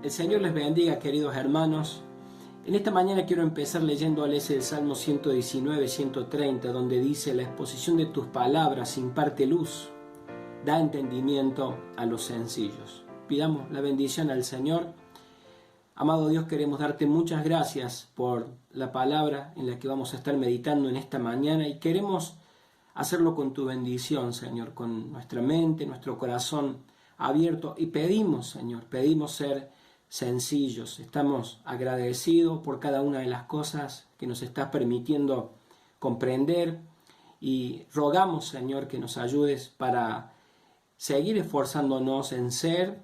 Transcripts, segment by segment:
El Señor les bendiga, queridos hermanos. En esta mañana quiero empezar leyéndoles el Salmo 119, 130, donde dice: la exposición de tus palabras imparte luz, da entendimiento a los sencillos. Pidamos la bendición al Señor. Amado Dios, queremos darte muchas gracias por la palabra en la que vamos a estar meditando en esta mañana y queremos hacerlo con tu bendición, Señor, con nuestra mente, nuestro corazón abierto, y pedimos, Señor, pedimos ser sencillos. Estamos agradecidos por cada una de las cosas que nos estás permitiendo comprender y rogamos, Señor, que nos ayudes para seguir esforzándonos en ser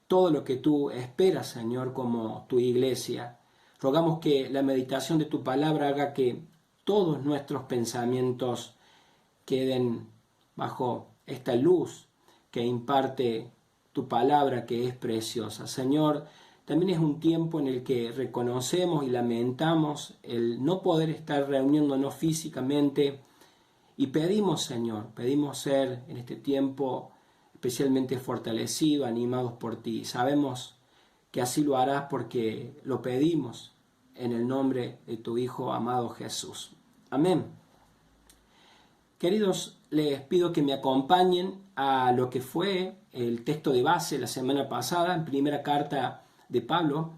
todo lo que tú esperas, Señor, como tu iglesia. Rogamos que la meditación de tu palabra haga que todos nuestros pensamientos queden bajo esta luz que imparte tu palabra, que es preciosa. Señor, también es un tiempo en el que reconocemos y lamentamos el no poder estar reuniéndonos físicamente y pedimos, Señor, pedimos ser en este tiempo especialmente fortalecidos, animados por ti. Sabemos que así lo harás porque lo pedimos en el nombre de tu Hijo amado Jesús. Amén. Queridos, les pido que me acompañen a lo que fue el texto de base la semana pasada, en primera carta de Pablo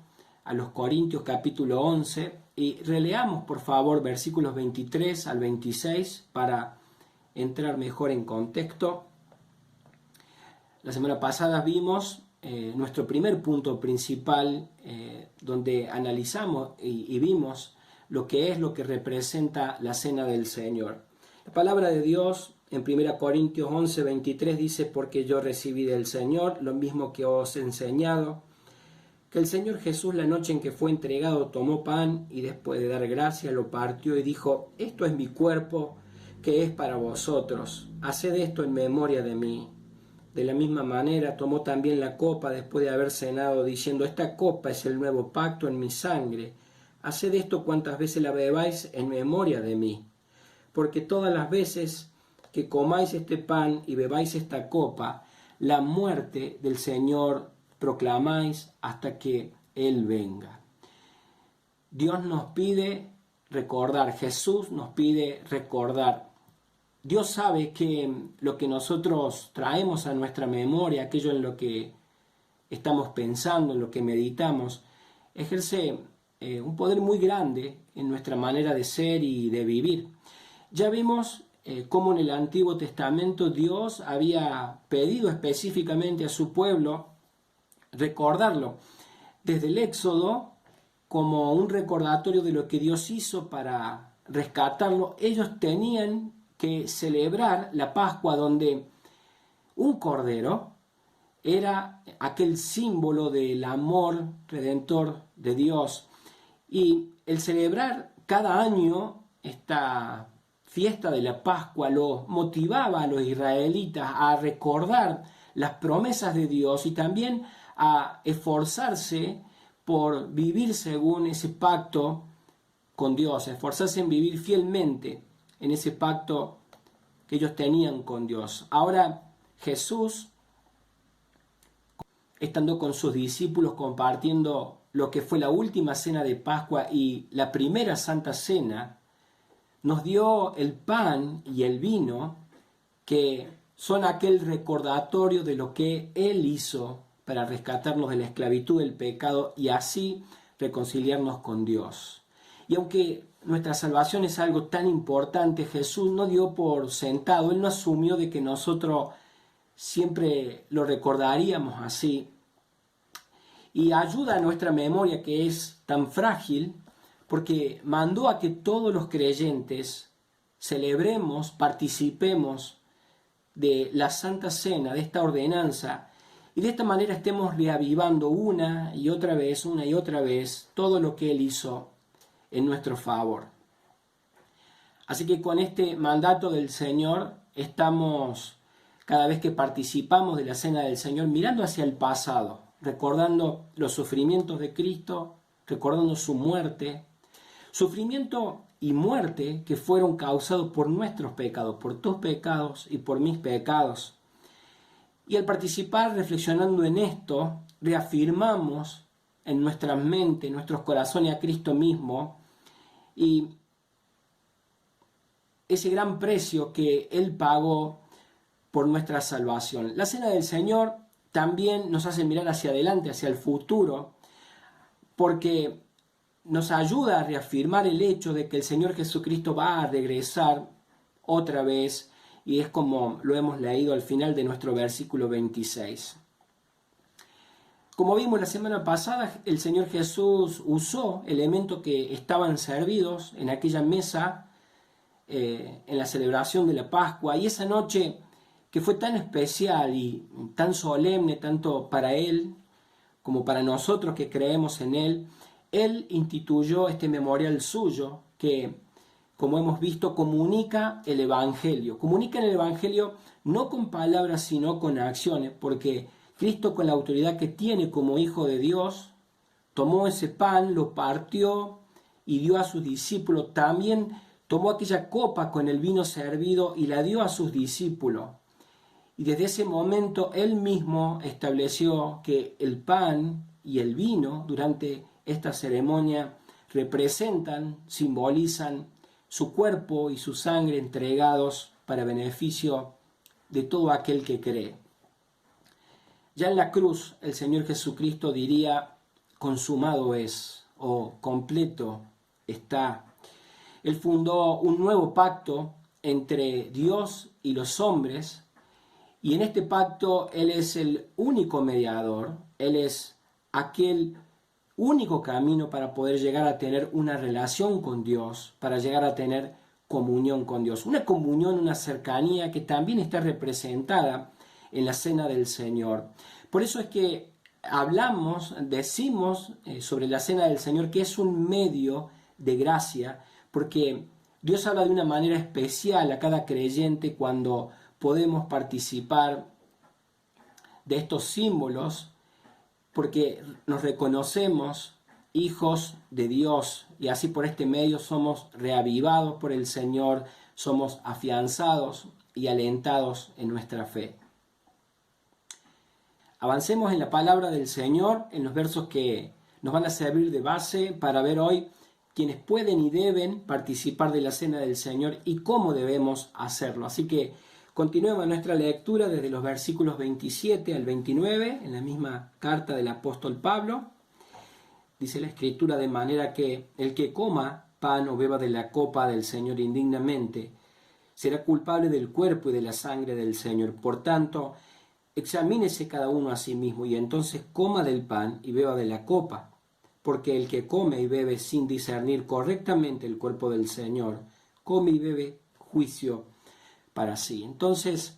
a los Corintios capítulo 11, y releamos por favor versículos 23 al 26 para entrar mejor en contexto. La semana pasada vimos nuestro primer punto principal, donde analizamos y vimos lo que representa la cena del Señor. La palabra de Dios en 1 Corintios 11, 23 dice: porque yo recibí del Señor lo mismo que os he enseñado, que el Señor Jesús, la noche en que fue entregado, tomó pan y después de dar gracias lo partió y dijo: esto es mi cuerpo, que es para vosotros, haced esto en memoria de mí. De la misma manera tomó también la copa después de haber cenado, diciendo: esta copa es el nuevo pacto en mi sangre, haced esto cuantas veces la bebáis en memoria de mí. Porque todas las veces que comáis este pan y bebáis esta copa, la muerte del Señor proclamáis hasta que Él venga. Dios nos pide recordar, Jesús nos pide recordar. Dios sabe que lo que nosotros traemos a nuestra memoria, aquello en lo que estamos pensando, en lo que meditamos, ejerce un poder muy grande en nuestra manera de ser y de vivir. Ya vimos cómo en el Antiguo Testamento Dios había pedido específicamente a su pueblo recordarlo desde el Éxodo como un recordatorio de lo que Dios hizo para rescatarlo. Ellos tenían que celebrar la Pascua, donde un cordero era aquel símbolo del amor redentor de Dios, y el celebrar cada año esta fiesta de la Pascua lo motivaba a los israelitas a recordar las promesas de Dios y también a esforzarse por vivir según ese pacto con Dios, a esforzarse en vivir fielmente en ese pacto que ellos tenían con Dios. Ahora Jesús, estando con sus discípulos compartiendo lo que fue la última cena de Pascua y la primera Santa Cena, nos dio el pan y el vino, que son aquel recordatorio de lo que Él hizo para rescatarnos de la esclavitud del pecado y así reconciliarnos con Dios. Y aunque nuestra salvación es algo tan importante, Jesús no dio por sentado, Él no asumió de que nosotros siempre lo recordaríamos así. Y ayuda a nuestra memoria, que es tan frágil, porque mandó a que todos los creyentes celebremos, participemos de la Santa Cena, de esta ordenanza, y de esta manera estemos reavivando una y otra vez todo lo que Él hizo en nuestro favor. Así que con este mandato del Señor estamos, cada vez que participamos de la Cena del Señor, mirando hacia el pasado, recordando los sufrimientos de Cristo, recordando su muerte, sufrimiento y muerte que fueron causados por nuestros pecados, por tus pecados y por mis pecados. Y al participar reflexionando en esto, reafirmamos en nuestras mentes, en nuestros corazones a Cristo mismo y ese gran precio que Él pagó por nuestra salvación. La Cena del Señor también nos hace mirar hacia adelante, hacia el futuro, porque nos ayuda a reafirmar el hecho de que el Señor Jesucristo va a regresar otra vez, y es como lo hemos leído al final de nuestro versículo 26. Como vimos la semana pasada, el Señor Jesús usó elementos que estaban servidos en aquella mesa en la celebración de la Pascua, y esa noche que fue tan especial y tan solemne, tanto para Él como para nosotros que creemos en Él, Él instituyó este memorial suyo que, como hemos visto, comunica el Evangelio. Comunica el Evangelio no con palabras, sino con acciones, porque Cristo, con la autoridad que tiene como Hijo de Dios, tomó ese pan, lo partió y dio a sus discípulos. También tomó aquella copa con el vino servido y la dio a sus discípulos. Y desde ese momento Él mismo estableció que el pan y el vino durante esta ceremonia representan, simbolizan su cuerpo y su sangre entregados para beneficio de todo aquel que cree. Ya en la cruz el Señor Jesucristo diría: consumado es, o completo está. Él fundó un nuevo pacto entre Dios y los hombres, y en este pacto Él es el único mediador, Él es aquel único camino para poder llegar a tener una relación con Dios, para llegar a tener comunión con Dios. Una comunión, una cercanía que también está representada en la Cena del Señor. Por eso es que decimos sobre la Cena del Señor que es un medio de gracia, porque Dios habla de una manera especial a cada creyente cuando podemos participar de estos símbolos, porque nos reconocemos hijos de Dios y así por este medio somos reavivados por el Señor, somos afianzados y alentados en nuestra fe. Avancemos en la palabra del Señor, en los versos que nos van a servir de base para ver hoy quienes pueden y deben participar de la Cena del Señor y cómo debemos hacerlo. Así que continuemos nuestra lectura desde los versículos 27 al 29, en la misma carta del apóstol Pablo. Dice la Escritura: de manera que el que coma pan o beba de la copa del Señor indignamente, será culpable del cuerpo y de la sangre del Señor. Por tanto, examínese cada uno a sí mismo, y entonces coma del pan y beba de la copa. Porque el que come y bebe sin discernir correctamente el cuerpo del Señor, come y bebe juicio para sí. Entonces,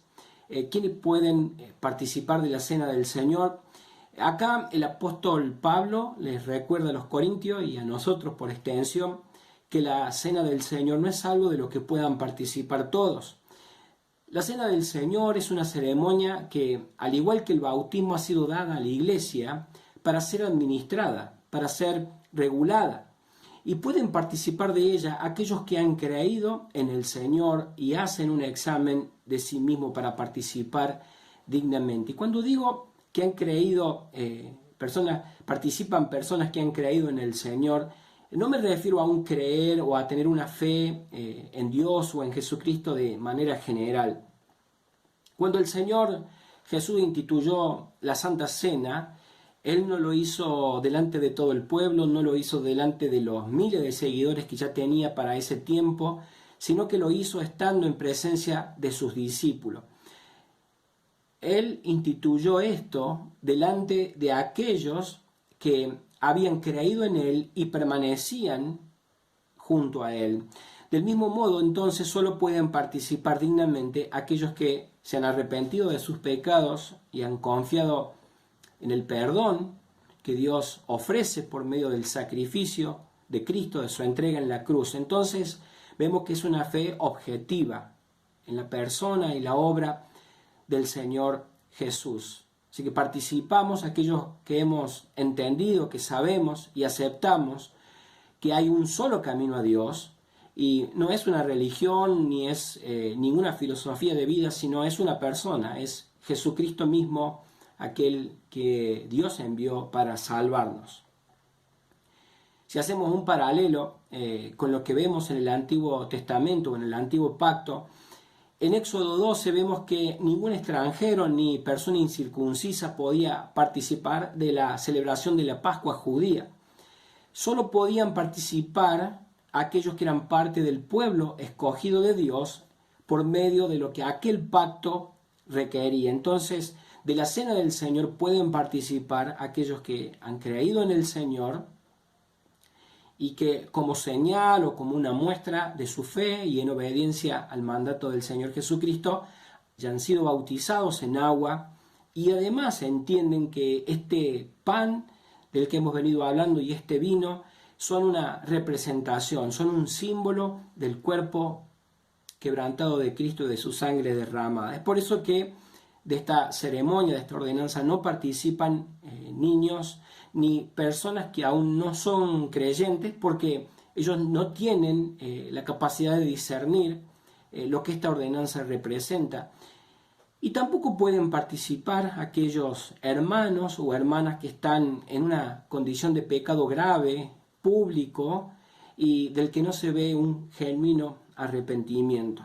¿quiénes pueden participar de la Cena del Señor? Acá el apóstol Pablo les recuerda a los corintios y a nosotros por extensión que la Cena del Señor no es algo de lo que puedan participar todos. La Cena del Señor es una ceremonia que, al igual que el bautismo, ha sido dada a la Iglesia para ser administrada, para ser regulada. Y pueden participar de ella aquellos que han creído en el Señor y hacen un examen de sí mismo para participar dignamente. Y cuando digo que han creído, participan personas que han creído en el Señor, no me refiero a un creer o a tener una fe en Dios o en Jesucristo de manera general. Cuando el Señor Jesús instituyó la Santa Cena, Él no lo hizo delante de todo el pueblo, no lo hizo delante de los miles de seguidores que ya tenía para ese tiempo, sino que lo hizo estando en presencia de sus discípulos. Él instituyó esto delante de aquellos que habían creído en Él y permanecían junto a Él. Del mismo modo, entonces, solo pueden participar dignamente aquellos que se han arrepentido de sus pecados y han confiado en el perdón que Dios ofrece por medio del sacrificio de Cristo, de su entrega en la cruz. Entonces, vemos que es una fe objetiva en la persona y la obra del Señor Jesús. Así que participamos aquellos que hemos entendido, que sabemos y aceptamos que hay un solo camino a Dios, y no es una religión ni es ninguna filosofía de vida, sino es una persona, es Jesucristo mismo, aquel que Dios envió para salvarnos. Si hacemos un paralelo con lo que vemos en el Antiguo Testamento o en el Antiguo Pacto, en Éxodo 12 vemos que ningún extranjero ni persona incircuncisa podía participar de la celebración de la Pascua judía. Solo podían participar aquellos que eran parte del pueblo escogido de Dios por medio de lo que aquel pacto requería. Entonces, de la cena del Señor pueden participar aquellos que han creído en el Señor y que como señal o como una muestra de su fe y en obediencia al mandato del Señor Jesucristo, ya han sido bautizados en agua y además entienden que este pan del que hemos venido hablando y este vino son una representación, son un símbolo del cuerpo quebrantado de Cristo y de su sangre derramada. Es por eso que de esta ceremonia, de esta ordenanza, no participan niños ni personas que aún no son creyentes, porque ellos no tienen la capacidad de discernir lo que esta ordenanza representa. Y tampoco pueden participar aquellos hermanos o hermanas que están en una condición de pecado grave, público, y del que no se ve un genuino arrepentimiento.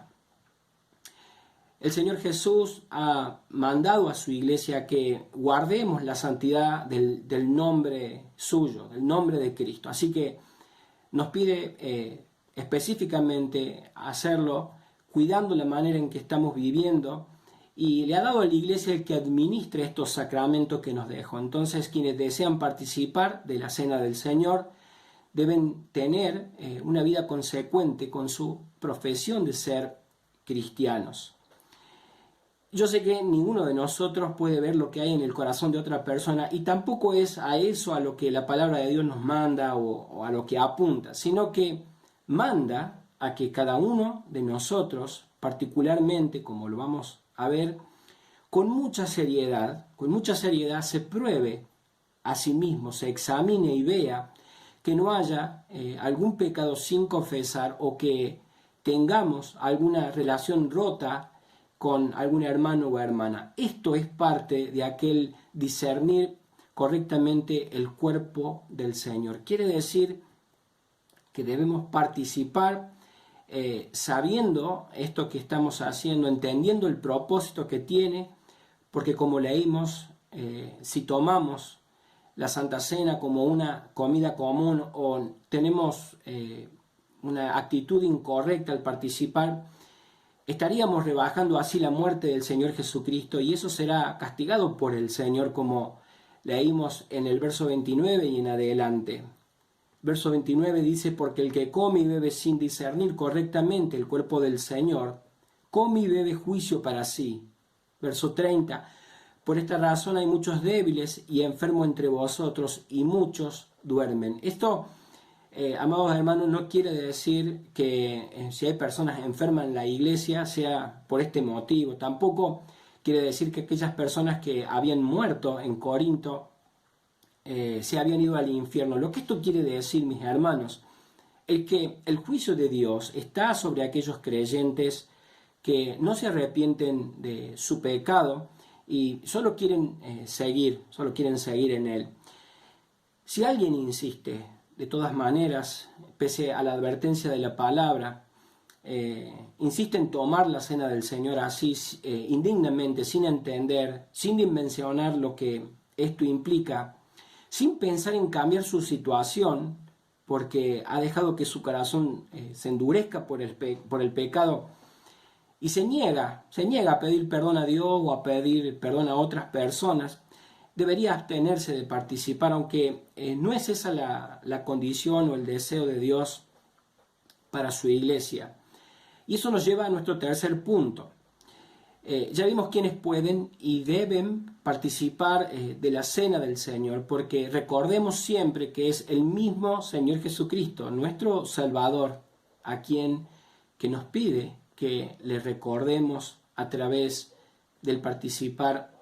El Señor Jesús ha mandado a su iglesia que guardemos la santidad del nombre suyo, del nombre de Cristo. Así que nos pide específicamente hacerlo cuidando la manera en que estamos viviendo y le ha dado a la iglesia el que administre estos sacramentos que nos dejó. Entonces, quienes desean participar de la cena del Señor deben tener una vida consecuente con su profesión de ser cristianos. Yo sé que ninguno de nosotros puede ver lo que hay en el corazón de otra persona y tampoco es a eso a lo que la palabra de Dios nos manda o a lo que apunta, sino que manda a que cada uno de nosotros, particularmente, como lo vamos a ver, con mucha seriedad se pruebe a sí mismo, se examine y vea que no haya algún pecado sin confesar o que tengamos alguna relación rota con algún hermano o hermana. Esto es parte de aquel discernir correctamente el cuerpo del Señor. Quiere decir que debemos participar sabiendo esto que estamos haciendo, entendiendo el propósito que tiene, porque como leímos, si tomamos la Santa Cena como una comida común o tenemos una actitud incorrecta al participar, estaríamos rebajando así la muerte del Señor Jesucristo y eso será castigado por el Señor, como leímos en el verso 29 y en adelante. Verso 29 dice: porque el que come y bebe sin discernir correctamente el cuerpo del Señor, come y bebe juicio para sí. Verso 30: por esta razón hay muchos débiles y enfermos entre vosotros y muchos duermen. Esto, amados hermanos, no quiere decir que si hay personas enfermas en la iglesia sea por este motivo. Tampoco quiere decir que aquellas personas que habían muerto en Corinto se habían ido al infierno. Lo que esto quiere decir, mis hermanos, es que el juicio de Dios está sobre aquellos creyentes que no se arrepienten de su pecado y solo quieren seguir en él. Si alguien insiste, de todas maneras, pese a la advertencia de la palabra, insiste en tomar la cena del Señor así, indignamente, sin entender, sin dimensionar lo que esto implica, sin pensar en cambiar su situación, porque ha dejado que su corazón se endurezca por el pecado, y se niega a pedir perdón a Dios o a pedir perdón a otras personas, debería abstenerse de participar, aunque no es esa la condición o el deseo de Dios para su iglesia. Y eso nos lleva a nuestro tercer punto. Ya vimos quiénes pueden y deben participar de la cena del Señor, porque recordemos siempre que es el mismo Señor Jesucristo, nuestro Salvador, a quien que nos pide que le recordemos a través del participar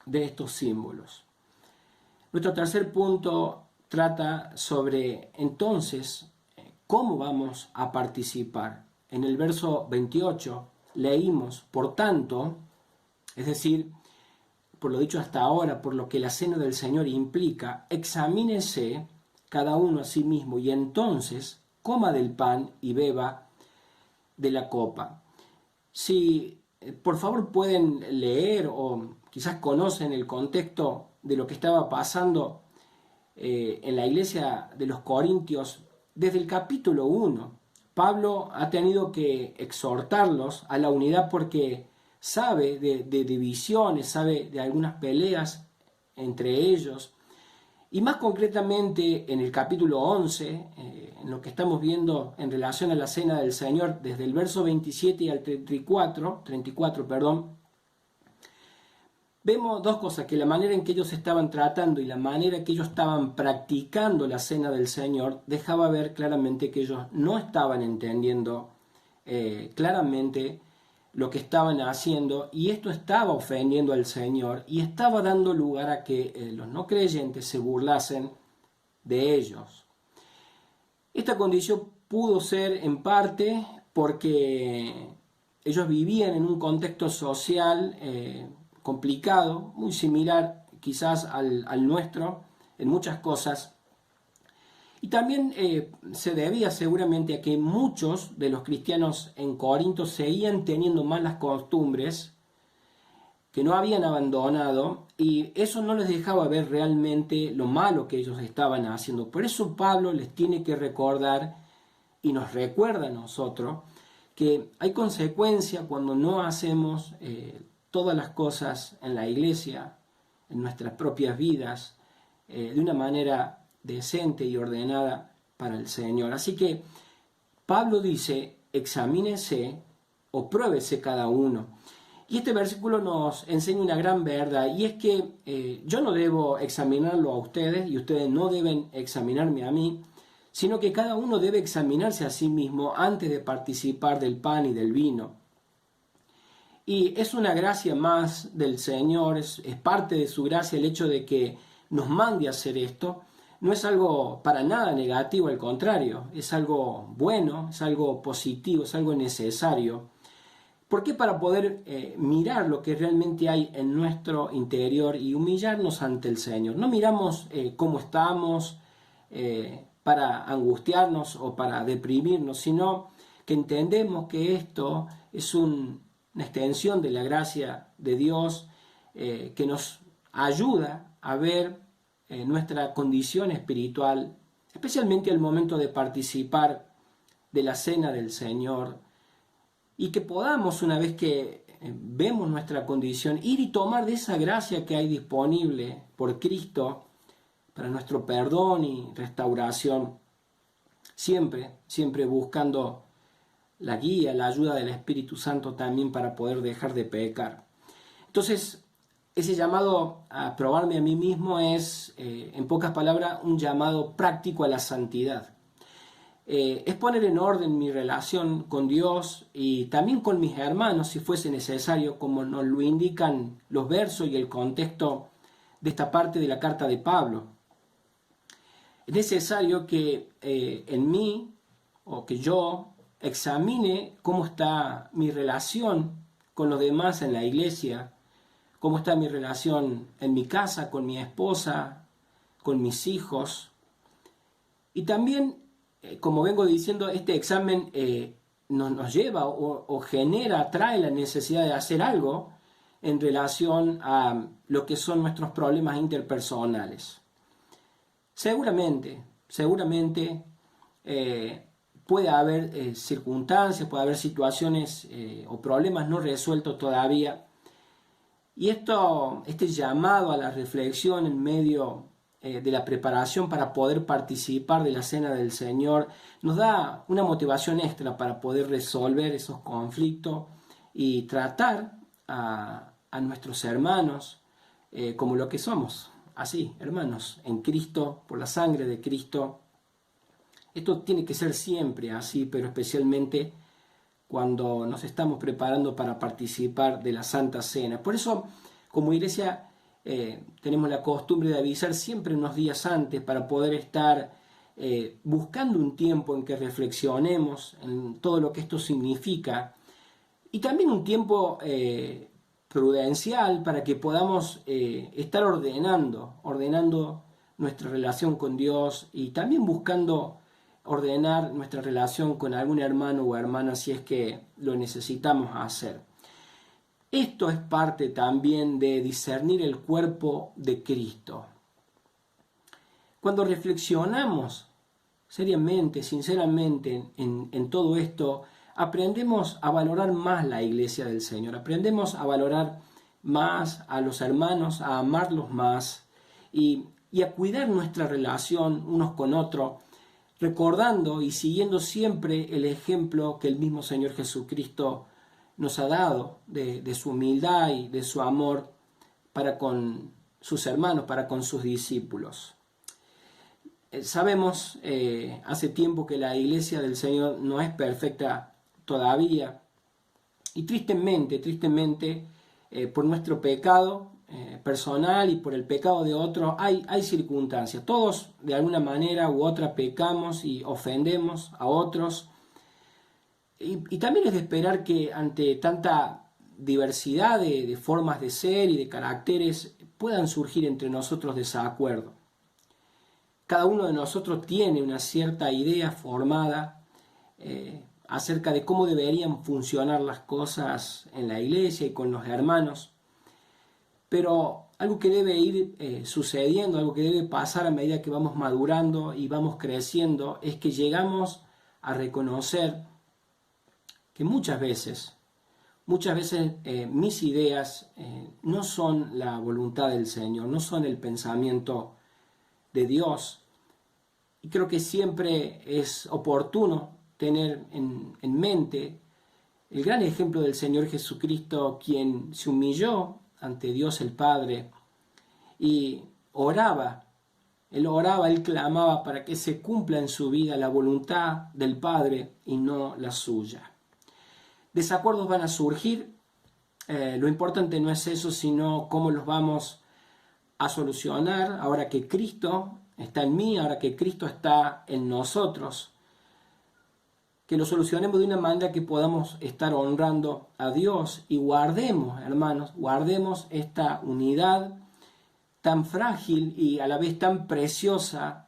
de estos símbolos. Nuestro tercer punto trata sobre entonces cómo vamos a participar. En el verso 28 leímos: por tanto, es decir, por lo dicho hasta ahora, por lo que la cena del Señor implica, examínese cada uno a sí mismo, y entonces coma del pan y beba de la copa. Si por favor pueden leer o quizás conocen el contexto de lo que estaba pasando en la iglesia de los Corintios, desde el capítulo 1, Pablo ha tenido que exhortarlos a la unidad porque sabe de divisiones, sabe de algunas peleas entre ellos. Y más concretamente en el capítulo 11, en lo que estamos viendo en relación a la cena del Señor, desde el verso 27 al 34, vemos dos cosas, que la manera en que ellos estaban tratando y la manera en que ellos estaban practicando la cena del Señor dejaba ver claramente que ellos no estaban entendiendo claramente lo que estaban haciendo, y esto estaba ofendiendo al Señor y estaba dando lugar a que los no creyentes se burlasen de ellos. Esta condición pudo ser en parte porque ellos vivían en un contexto social complicado, muy similar quizás al nuestro en muchas cosas. Y también se debía seguramente a que muchos de los cristianos en Corinto seguían teniendo malas costumbres que no habían abandonado, y eso no les dejaba ver realmente lo malo que ellos estaban haciendo. Por eso Pablo les tiene que recordar, y nos recuerda a nosotros, que hay consecuencia cuando no hacemos todas las cosas en la iglesia, en nuestras propias vidas, de una manera decente y ordenada para el Señor. Así que Pablo dice, examínese o pruébese cada uno. Y este versículo nos enseña una gran verdad, y es que yo no debo examinarlo a ustedes y ustedes no deben examinarme a mí, sino que cada uno debe examinarse a sí mismo antes de participar del pan y del vino. Y es una gracia más del Señor, es parte de su gracia el hecho de que nos mande a hacer esto. No es algo para nada negativo, al contrario, es algo bueno, es algo positivo, es algo necesario. ¿Por qué? Para poder mirar lo que realmente hay en nuestro interior y humillarnos ante el Señor. No miramos cómo estamos para angustiarnos o para deprimirnos, sino que entendemos que esto es una extensión de la gracia de Dios que nos ayuda a ver nuestra condición espiritual, especialmente al momento de participar de la cena del Señor, y que podamos, una vez que vemos nuestra condición, ir y tomar de esa gracia que hay disponible por Cristo para nuestro perdón y restauración, siempre buscando la guía, la ayuda del Espíritu Santo también para poder dejar de pecar. Entonces, ese llamado a probarme a mí mismo es, en pocas palabras, un llamado práctico a la santidad. Es poner en orden mi relación con Dios y también con mis hermanos, si fuese necesario, como nos lo indican los versos y el contexto de esta parte de la carta de Pablo. Es necesario que en mí, o que yo, examine cómo está mi relación con los demás en la iglesia, cómo está mi relación en mi casa, con mi esposa, con mis hijos. Y también, como vengo diciendo, este examen nos lleva o genera, trae la necesidad de hacer algo en relación a lo que son nuestros problemas interpersonales. Seguramente puede haber circunstancias, puede haber situaciones o problemas no resueltos todavía. Y este llamado a la reflexión en medio de la preparación para poder participar de la cena del Señor nos da una motivación extra para poder resolver esos conflictos y tratar a nuestros hermanos como lo que somos, así, hermanos, en Cristo, por la sangre de Cristo. Esto tiene que ser siempre así, pero especialmente cuando nos estamos preparando para participar de la Santa Cena. Por eso, como iglesia, tenemos la costumbre de avisar siempre unos días antes para poder estar buscando un tiempo en que reflexionemos en todo lo que esto significa, y también un tiempo prudencial para que podamos estar ordenando nuestra relación con Dios y también buscando ordenar nuestra relación con algún hermano o hermana si es que lo necesitamos hacer. Esto es parte también de discernir el cuerpo de Cristo. Cuando reflexionamos seriamente, sinceramente en todo esto, aprendemos a valorar más la iglesia del Señor, aprendemos a valorar más a los hermanos, a amarlos más y a cuidar nuestra relación unos con otros, recordando y siguiendo siempre el ejemplo que el mismo Señor Jesucristo nos ha dado de su humildad y de su amor para con sus hermanos, para con sus discípulos. Sabemos hace tiempo que la iglesia del Señor no es perfecta todavía y tristemente, por nuestro pecado personal y por el pecado de otros hay circunstancias. Todos de alguna manera u otra pecamos y ofendemos a otros. Y también es de esperar que ante tanta diversidad de formas de ser y de caracteres puedan surgir entre nosotros desacuerdos. Cada uno de nosotros tiene una cierta idea formada acerca de cómo deberían funcionar las cosas en la iglesia y con los hermanos. Pero algo que debe ir sucediendo, algo que debe pasar a medida que vamos madurando y vamos creciendo, es que llegamos a reconocer que muchas veces mis ideas no son la voluntad del Señor, no son el pensamiento de Dios. Y creo que siempre es oportuno tener en mente el gran ejemplo del Señor Jesucristo, quien se humilló ante Dios el Padre y oraba. Él clamaba para que se cumpla en su vida la voluntad del Padre y no la suya. Desacuerdos van a surgir, lo importante no es eso, sino cómo los vamos a solucionar ahora que Cristo está en mí, ahora que Cristo está en nosotros. Que lo solucionemos de una manera que podamos estar honrando a Dios y guardemos, hermanos, guardemos esta unidad tan frágil y a la vez tan preciosa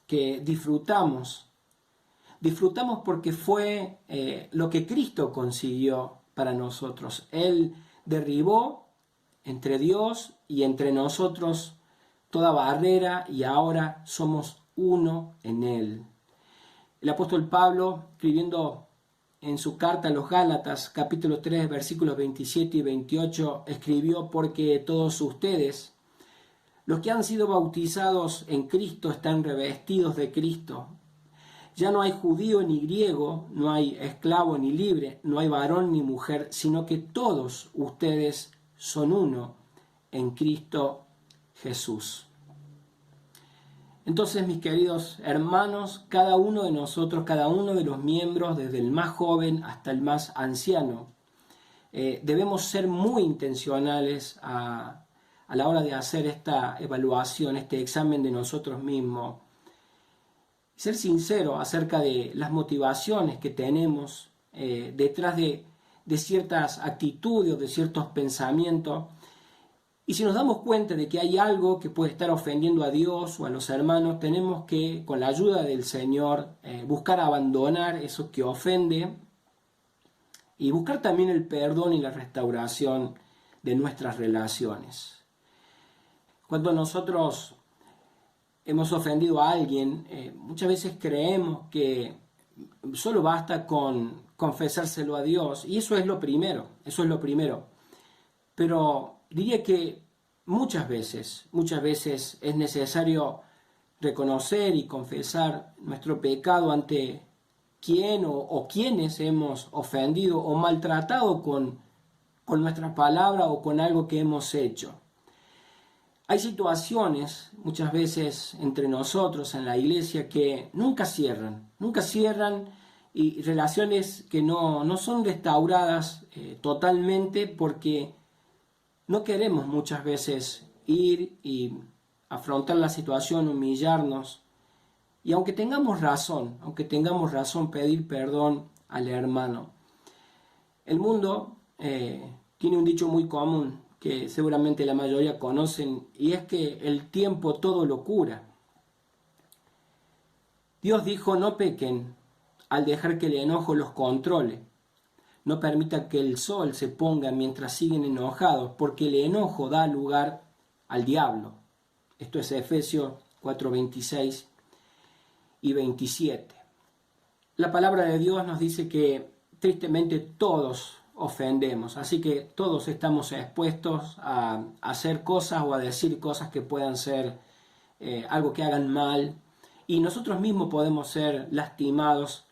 que disfrutamos. Disfrutamos porque fue lo que Cristo consiguió para nosotros. Él derribó entre Dios y entre nosotros toda barrera y ahora somos uno en Él. El apóstol Pablo, escribiendo en su carta a los Gálatas, capítulo 3, versículos 27 y 28, escribió: porque todos ustedes, los que han sido bautizados en Cristo, están revestidos de Cristo. Ya no hay judío ni griego, no hay esclavo ni libre, no hay varón ni mujer, sino que todos ustedes son uno en Cristo Jesús. Entonces, mis queridos hermanos, cada uno de nosotros, cada uno de los miembros, desde el más joven hasta el más anciano, debemos ser muy intencionales a la hora de hacer esta evaluación, este examen de nosotros mismos. Ser sincero acerca de las motivaciones que tenemos detrás de ciertas actitudes, de ciertos pensamientos. Y si nos damos cuenta de que hay algo que puede estar ofendiendo a Dios o a los hermanos, tenemos que, con la ayuda del Señor, buscar abandonar eso que ofende y buscar también el perdón y la restauración de nuestras relaciones. Cuando nosotros hemos ofendido a alguien, muchas veces creemos que solo basta con confesárselo a Dios, y eso es lo primero. Pero diría que muchas veces es necesario reconocer y confesar nuestro pecado ante quien o quienes hemos ofendido o maltratado con nuestra palabra o con algo que hemos hecho. Hay situaciones, muchas veces entre nosotros en la iglesia, que nunca cierran y relaciones que no son restauradas totalmente porque no queremos muchas veces ir y afrontar la situación, humillarnos. Y aunque tengamos razón, pedir perdón al hermano. El mundo tiene un dicho muy común que seguramente la mayoría conocen, y es que el tiempo todo lo cura. Dios dijo: no pequen al dejar que el enojo los controle. No permita que el sol se ponga mientras siguen enojados, porque el enojo da lugar al diablo. Esto es Efesios 4:26 y 27. La palabra de Dios nos dice que tristemente todos ofendemos, así que todos estamos expuestos a hacer cosas o a decir cosas que puedan ser algo que hagan mal, y nosotros mismos podemos ser lastimados.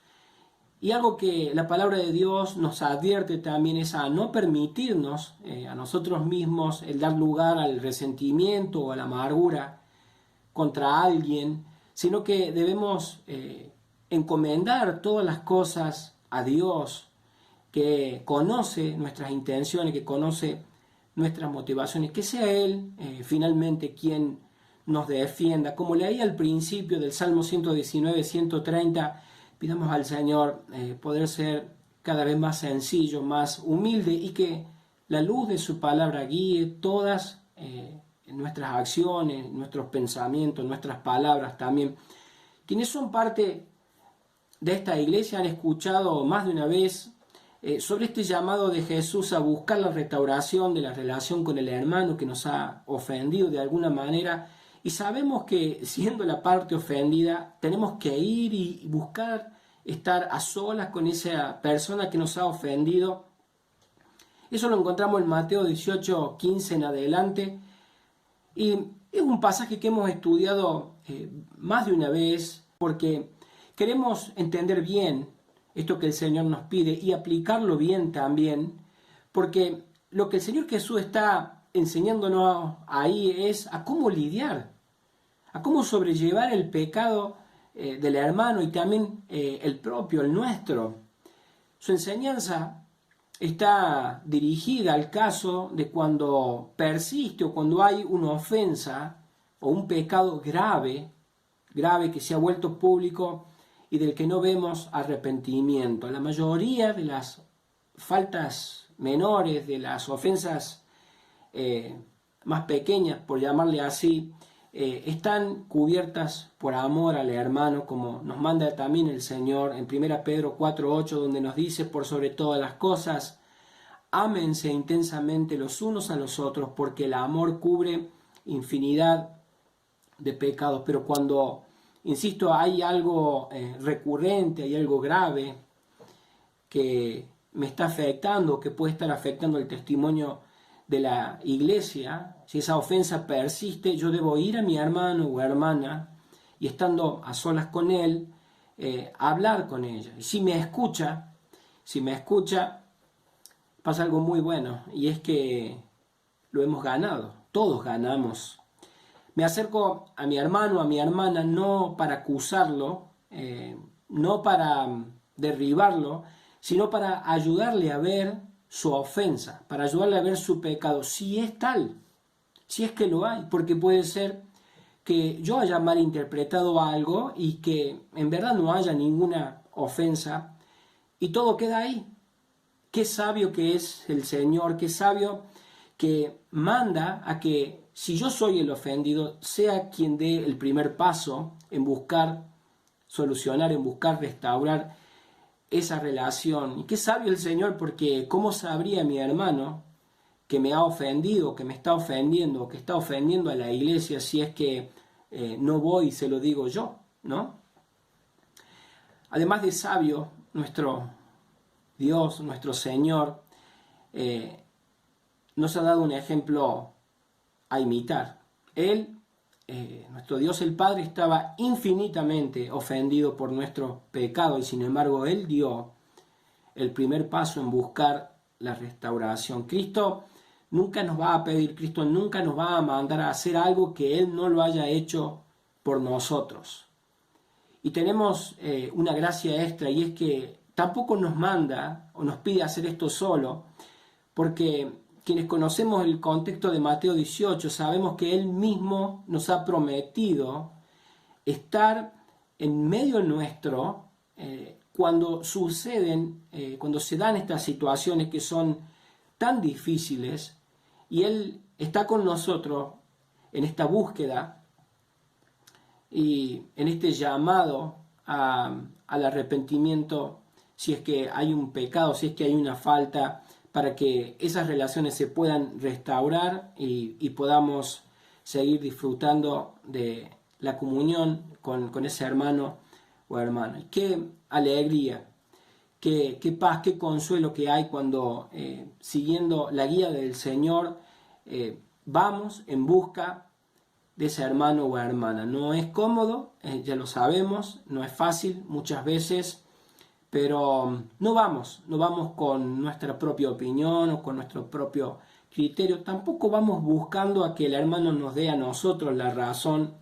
Y algo que la palabra de Dios nos advierte también es a no permitirnos a nosotros mismos el dar lugar al resentimiento o a la amargura contra alguien, sino que debemos encomendar todas las cosas a Dios, que conoce nuestras intenciones, que conoce nuestras motivaciones, que sea Él finalmente quien nos defienda. Como leí al principio del Salmo 119, 130, pidamos al Señor poder ser cada vez más sencillo, más humilde, y que la luz de su palabra guíe todas nuestras acciones, nuestros pensamientos, nuestras palabras también. Quienes son parte de esta iglesia han escuchado más de una vez sobre este llamado de Jesús a buscar la restauración de la relación con el hermano que nos ha ofendido de alguna manera, y sabemos que siendo la parte ofendida tenemos que ir y buscar estar a solas con esa persona que nos ha ofendido. Eso lo encontramos en Mateo 18:15 en adelante, y es un pasaje que hemos estudiado más de una vez porque queremos entender bien esto que el Señor nos pide y aplicarlo bien también, porque lo que el Señor Jesús está enseñándonos ahí es a cómo lidiar, a cómo sobrellevar el pecado del hermano y también el propio, el nuestro. Su enseñanza está dirigida al caso de cuando persiste o cuando hay una ofensa o un pecado grave que se ha vuelto público y del que no vemos arrepentimiento. La mayoría de las faltas menores, de las ofensas más pequeñas, por llamarle así, están cubiertas por amor al hermano, como nos manda también el Señor en 1 Pedro 4:8, donde nos dice: por sobre todas las cosas, ámense intensamente los unos a los otros, porque el amor cubre infinidad de pecados. Pero cuando, insisto, hay algo recurrente, hay algo grave que me está afectando, que puede estar afectando el testimonio de la iglesia, si esa ofensa persiste, yo debo ir a mi hermano o hermana y, estando a solas con él, hablar con ella. Y si me escucha, pasa algo muy bueno, y es que lo hemos ganado, todos ganamos. Me acerco a mi hermano, a mi hermana, no para acusarlo, no para derribarlo, sino para ayudarle a ver su ofensa, para ayudarle a ver su pecado, si es tal, si es que lo hay, porque puede ser que yo haya malinterpretado algo y que en verdad no haya ninguna ofensa y todo queda ahí. Qué sabio que es el Señor, qué sabio que manda a que, si yo soy el ofendido, sea quien dé el primer paso en buscar solucionar, en buscar restaurar esa relación. Y qué sabio el Señor, porque ¿cómo sabría mi hermano que me ha ofendido, que me está ofendiendo, que está ofendiendo a la iglesia, si es que no voy y se lo digo yo, ¿no? Además de sabio, nuestro Dios, nuestro Señor, nos ha dado un ejemplo a imitar. Él, nuestro Dios el Padre, estaba infinitamente ofendido por nuestro pecado, y sin embargo Él dio el primer paso en buscar la restauración. Cristo nunca nos va a pedir, Cristo nunca nos va a mandar a hacer algo que Él no lo haya hecho por nosotros. Y tenemos una gracia extra, y es que tampoco nos manda o nos pide hacer esto solo, porque quienes conocemos el contexto de Mateo 18 sabemos que Él mismo nos ha prometido estar en medio nuestro cuando suceden, cuando se dan estas situaciones que son tan difíciles, y Él está con nosotros en esta búsqueda y en este llamado al arrepentimiento, si es que hay un pecado, si es que hay una falta, para que esas relaciones se puedan restaurar y podamos seguir disfrutando de la comunión con ese hermano o hermana. Y qué alegría, qué paz, qué consuelo que hay cuando siguiendo la guía del Señor vamos en busca de ese hermano o hermana. No es cómodo, ya lo sabemos, no es fácil muchas veces, pero no vamos con nuestra propia opinión o con nuestro propio criterio, tampoco vamos buscando a que el hermano nos dé a nosotros la razón,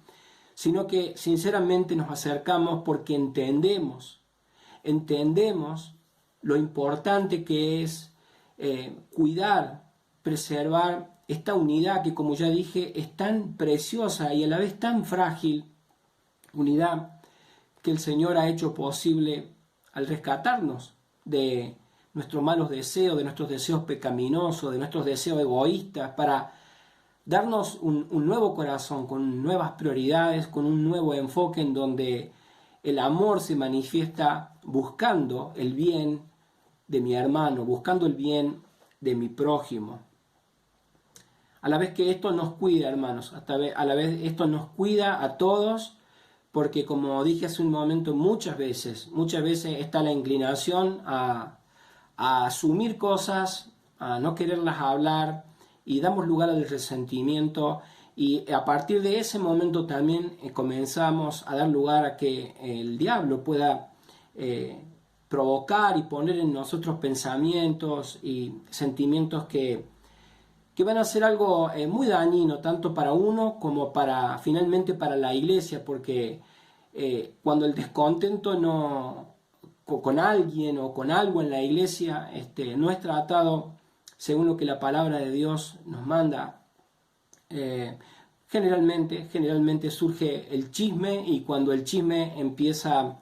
sino que sinceramente nos acercamos porque entendemos lo importante que es cuidar, preservar esta unidad que, como ya dije, es tan preciosa y a la vez tan frágil, unidad que el Señor ha hecho posible al rescatarnos de nuestros malos deseos, de nuestros deseos pecaminosos, de nuestros deseos egoístas, para darnos un nuevo corazón, con nuevas prioridades, con un nuevo enfoque en donde el amor se manifiesta buscando el bien de mi hermano, buscando el bien de mi prójimo. A la vez que esto nos cuida, hermanos, a la vez esto nos cuida a todos, porque como dije hace un momento, muchas veces está la inclinación a asumir cosas, a no quererlas hablar, y damos lugar al resentimiento, y a partir de ese momento también comenzamos a dar lugar a que el diablo pueda provocar y poner en nosotros pensamientos y sentimientos que van a ser algo muy dañino, tanto para uno como finalmente para la iglesia, porque cuando el descontento con alguien o con algo en la iglesia no es tratado según lo que la palabra de Dios nos manda, generalmente surge el chisme, y cuando el chisme empieza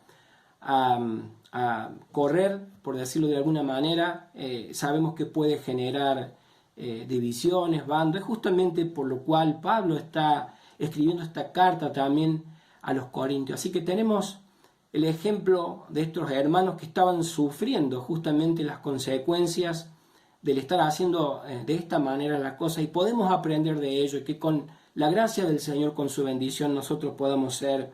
a correr, por decirlo de alguna manera, sabemos que puede generar divisiones, bandos. Es justamente por lo cual Pablo está escribiendo esta carta también a los Corintios. Así que tenemos el ejemplo de estos hermanos que estaban sufriendo justamente las consecuencias del estar haciendo de esta manera las cosas, y podemos aprender de ello, y que con la gracia del Señor, con su bendición, nosotros podamos ser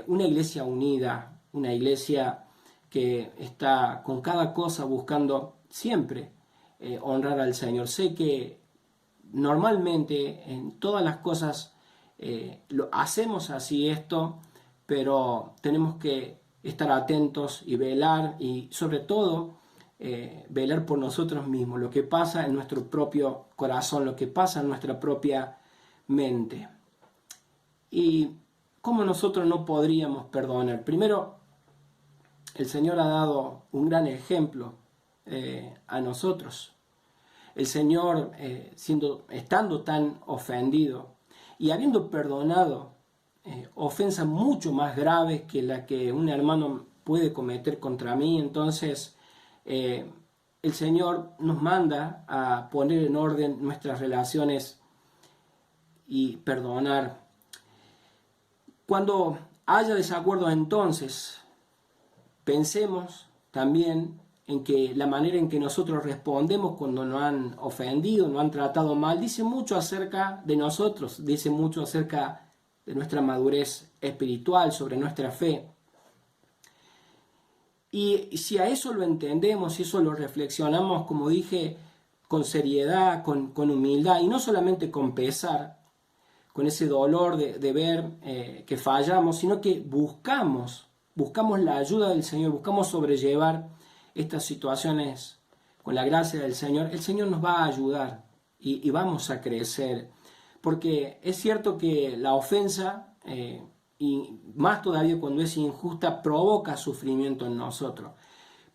una iglesia unida, una iglesia que está con cada cosa buscando siempre honrar al Señor. Sé que normalmente en todas las cosas lo hacemos así esto, pero tenemos que estar atentos y velar, y sobre todo velar por nosotros mismos, lo que pasa en nuestro propio corazón, lo que pasa en nuestra propia mente. Y cómo nosotros no podríamos perdonar. Primero, el Señor ha dado un gran ejemplo a nosotros. El Señor, estando tan ofendido y habiendo perdonado ofensas mucho más graves que la que un hermano puede cometer contra mí, entonces el Señor nos manda a poner en orden nuestras relaciones y perdonar. Cuando haya desacuerdos, entonces pensemos también en que la manera en que nosotros respondemos cuando nos han ofendido, nos han tratado mal, dice mucho acerca de nosotros, dice mucho acerca de nuestra madurez espiritual, sobre nuestra fe. Y si a eso lo entendemos, si eso lo reflexionamos, como dije, con seriedad, con humildad, y no solamente con pesar, con ese dolor de ver que fallamos, sino que buscamos la ayuda del Señor, buscamos sobrellevar estas situaciones con la gracia del Señor, el Señor nos va a ayudar y vamos a crecer. Porque es cierto que la ofensa, y más todavía cuando es injusta, provoca sufrimiento en nosotros.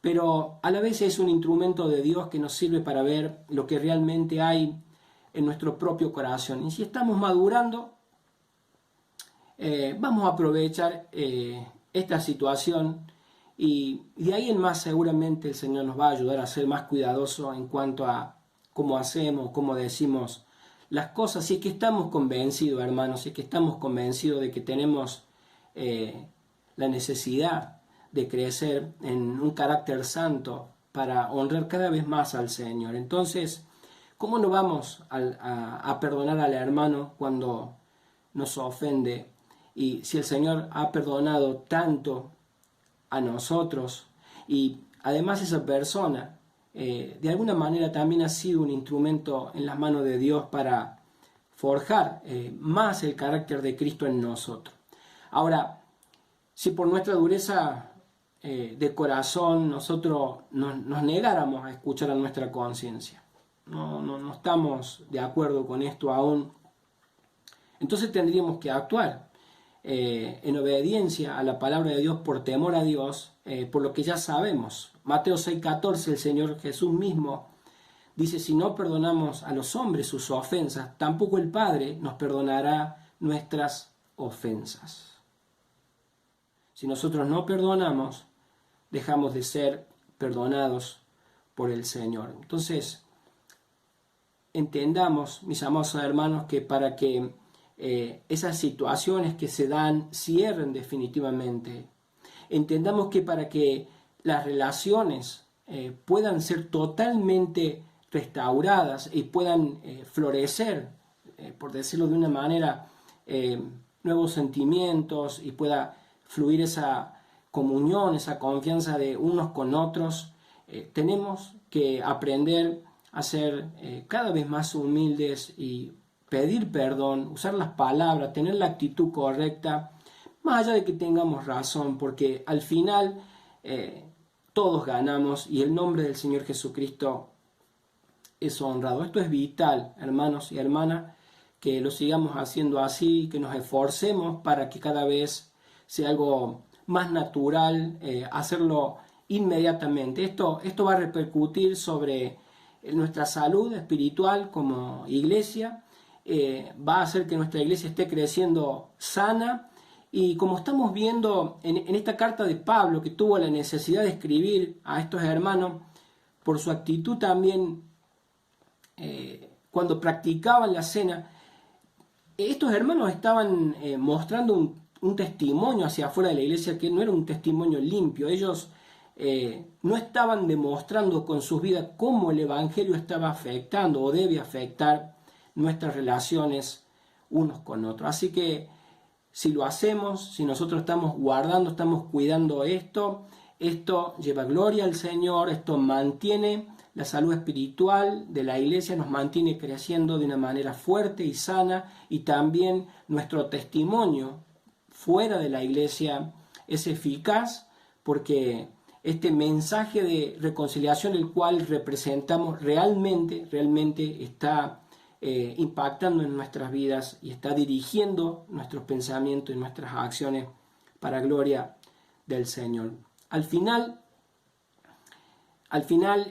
Pero a la vez es un instrumento de Dios que nos sirve para ver lo que realmente hay en nuestro propio corazón. Y si estamos madurando, vamos a aprovechar esta situación, y de ahí en más seguramente el Señor nos va a ayudar a ser más cuidadosos en cuanto a cómo hacemos, cómo decimos las cosas, si es que estamos convencidos, hermanos, si es que estamos convencidos de que tenemos la necesidad de crecer en un carácter santo para honrar cada vez más al Señor. Entonces, ¿cómo no vamos a perdonar al hermano cuando nos ofende? Y si el Señor ha perdonado tanto a nosotros y además esa persona de alguna manera también ha sido un instrumento en las manos de Dios para forjar más el carácter de Cristo en nosotros. Ahora, si por nuestra dureza de corazón nosotros nos negáramos a escuchar a nuestra conciencia, no estamos de acuerdo con esto aún, entonces tendríamos que actuar en obediencia a la palabra de Dios, por temor a Dios, por lo que ya sabemos. Mateo 6:14, el Señor Jesús mismo dice: si no perdonamos a los hombres sus ofensas, tampoco el Padre nos perdonará nuestras ofensas. Si nosotros no perdonamos, dejamos de ser perdonados por el Señor. Entonces, entendamos, mis amados hermanos, que para que esas situaciones que se dan cierren definitivamente, entendamos que para que las relaciones puedan ser totalmente restauradas y puedan florecer, por decirlo de una manera, nuevos sentimientos y pueda fluir esa comunión, esa confianza de unos con otros, tenemos que aprender a ser cada vez más humildes y pedir perdón, usar las palabras, tener la actitud correcta, más allá de que tengamos razón, porque al final todos ganamos y el nombre del Señor Jesucristo es honrado. Esto es vital, hermanos y hermanas, que lo sigamos haciendo así, que nos esforcemos para que cada vez sea algo más natural, hacerlo inmediatamente. Esto va a repercutir sobre nuestra salud espiritual como iglesia, va a hacer que nuestra iglesia esté creciendo sana, y como estamos viendo en esta carta de Pablo, que tuvo la necesidad de escribir a estos hermanos, por su actitud también cuando practicaban la cena, estos hermanos estaban mostrando un testimonio hacia afuera de la iglesia que no era un testimonio limpio. Ellos no estaban demostrando con sus vidas cómo el Evangelio estaba afectando o debe afectar nuestras relaciones unos con otros. Así que si lo hacemos, si nosotros estamos guardando, estamos cuidando esto lleva gloria al Señor, esto mantiene la salud espiritual de la iglesia, nos mantiene creciendo de una manera fuerte y sana, y también nuestro testimonio fuera de la iglesia es eficaz, porque este mensaje de reconciliación, el cual representamos, realmente está impactando en nuestras vidas y está dirigiendo nuestros pensamientos y nuestras acciones para gloria del Señor. Al final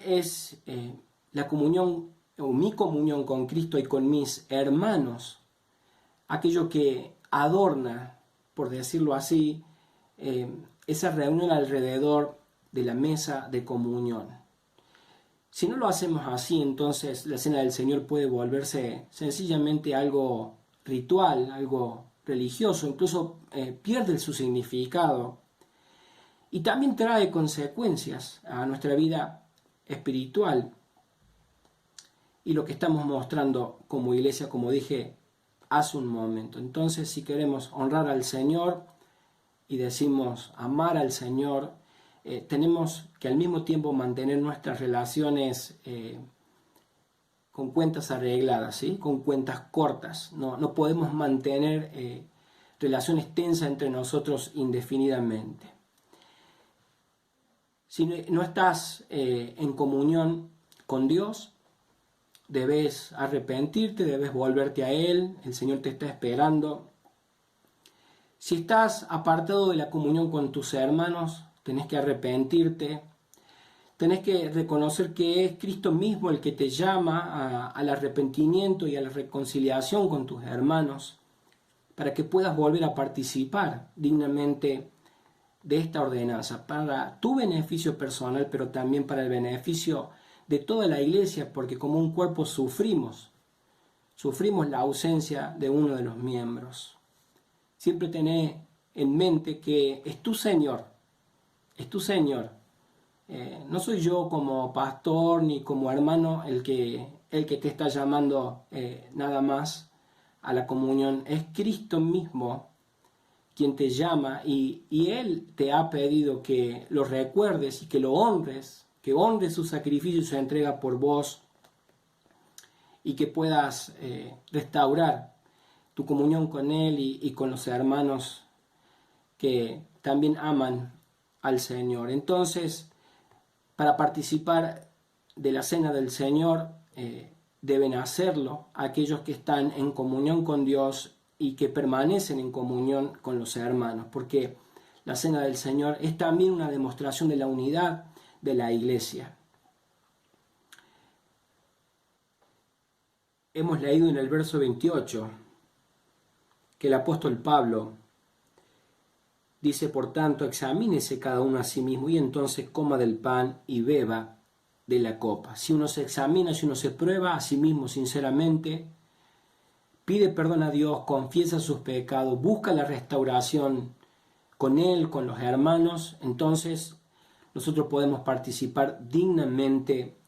es la comunión o mi comunión con Cristo y con mis hermanos, aquello que adorna, por decirlo así, esa reunión alrededor de la mesa de comunión. Si no lo hacemos así, entonces la cena del Señor puede volverse sencillamente algo ritual, algo religioso, incluso pierde su significado, y también trae consecuencias a nuestra vida espiritual y lo que estamos mostrando como iglesia, como dije hace un momento. Entonces, si queremos honrar al Señor y decimos amar al Señor, tenemos que al mismo tiempo mantener nuestras relaciones con cuentas arregladas, ¿sí? Con cuentas cortas. No podemos mantener relaciones tensas entre nosotros indefinidamente. Si no estás en comunión con Dios, debes arrepentirte, debes volverte a Él, el Señor te está esperando. Si estás apartado de la comunión con tus hermanos, tenés que arrepentirte, tenés que reconocer que es Cristo mismo el que te llama al arrepentimiento y a la reconciliación con tus hermanos, para que puedas volver a participar dignamente de esta ordenanza, para tu beneficio personal, pero también para el beneficio de toda la iglesia, porque como un cuerpo sufrimos la ausencia de uno de los miembros. Siempre tené en mente que es tu Señor, es tu Señor. No soy yo como pastor ni como hermano el que te está llamando nada más a la comunión. Es Cristo mismo quien te llama y Él te ha pedido que lo recuerdes y que lo honres, que honres su sacrificio y su entrega por vos y que puedas restaurar tu comunión con Él y con los hermanos que también aman al Señor. Entonces, para participar de la cena del Señor, deben hacerlo aquellos que están en comunión con Dios y que permanecen en comunión con los hermanos, porque la cena del Señor es también una demostración de la unidad de la iglesia. Hemos leído en el verso 28 que el apóstol Pablo dice, por tanto, examínese cada uno a sí mismo y entonces coma del pan y beba de la copa. Si uno se examina, si uno se prueba a sí mismo sinceramente, pide perdón a Dios, confiesa sus pecados, busca la restauración con Él, con los hermanos, entonces nosotros podemos participar dignamente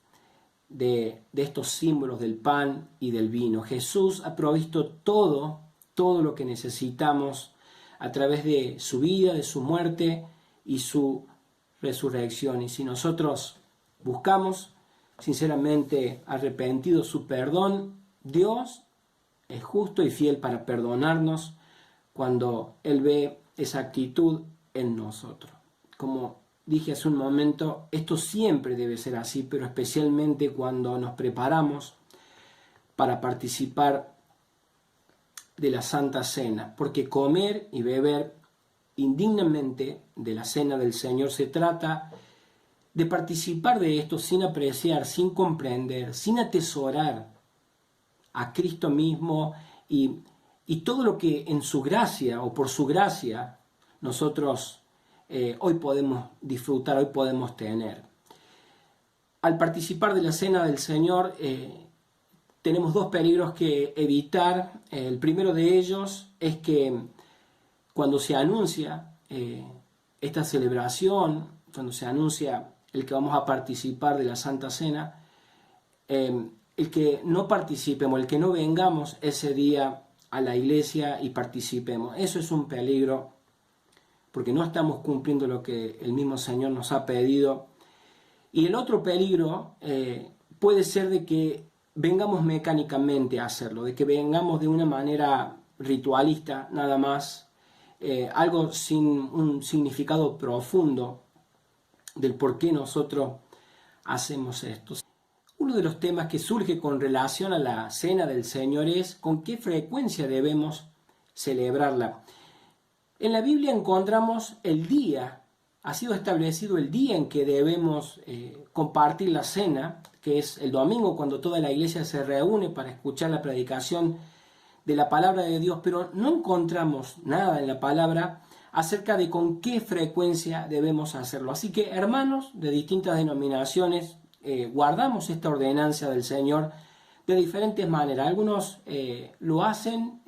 de estos símbolos del pan y del vino. Jesús ha provisto todo lo que necesitamos a través de su vida, de su muerte y su resurrección. Y si nosotros buscamos sinceramente arrepentidos su perdón, Dios es justo y fiel para perdonarnos cuando Él ve esa actitud en nosotros. Como dije hace un momento, esto siempre debe ser así, pero especialmente cuando nos preparamos para participar de la Santa Cena, porque comer y beber indignamente de la Cena del Señor se trata de participar de esto sin apreciar, sin comprender, sin atesorar a Cristo mismo y todo lo que en su gracia o por su gracia nosotros hoy podemos disfrutar, hoy podemos tener. Al participar de la Cena del Señor tenemos dos peligros que evitar. El primero de ellos es que cuando se anuncia esta celebración, cuando se anuncia el que vamos a participar de la Santa Cena, el que no participemos, el que no vengamos ese día a la iglesia y participemos. Eso es un peligro, porque no estamos cumpliendo lo que el mismo Señor nos ha pedido. Y el otro peligro puede ser de que vengamos mecánicamente a hacerlo, de que vengamos de una manera ritualista nada más, algo sin un significado profundo del por qué nosotros hacemos esto. Uno de los temas que surge con relación a la Cena del Señor es con qué frecuencia debemos celebrarla. En la Biblia encontramos el día, ha sido establecido el día en que debemos compartir la cena, que es el domingo cuando toda la iglesia se reúne para escuchar la predicación de la palabra de Dios, pero no encontramos nada en la palabra acerca de con qué frecuencia debemos hacerlo. Así que, hermanos de distintas denominaciones, guardamos esta ordenanza del Señor de diferentes maneras. Algunos lo hacen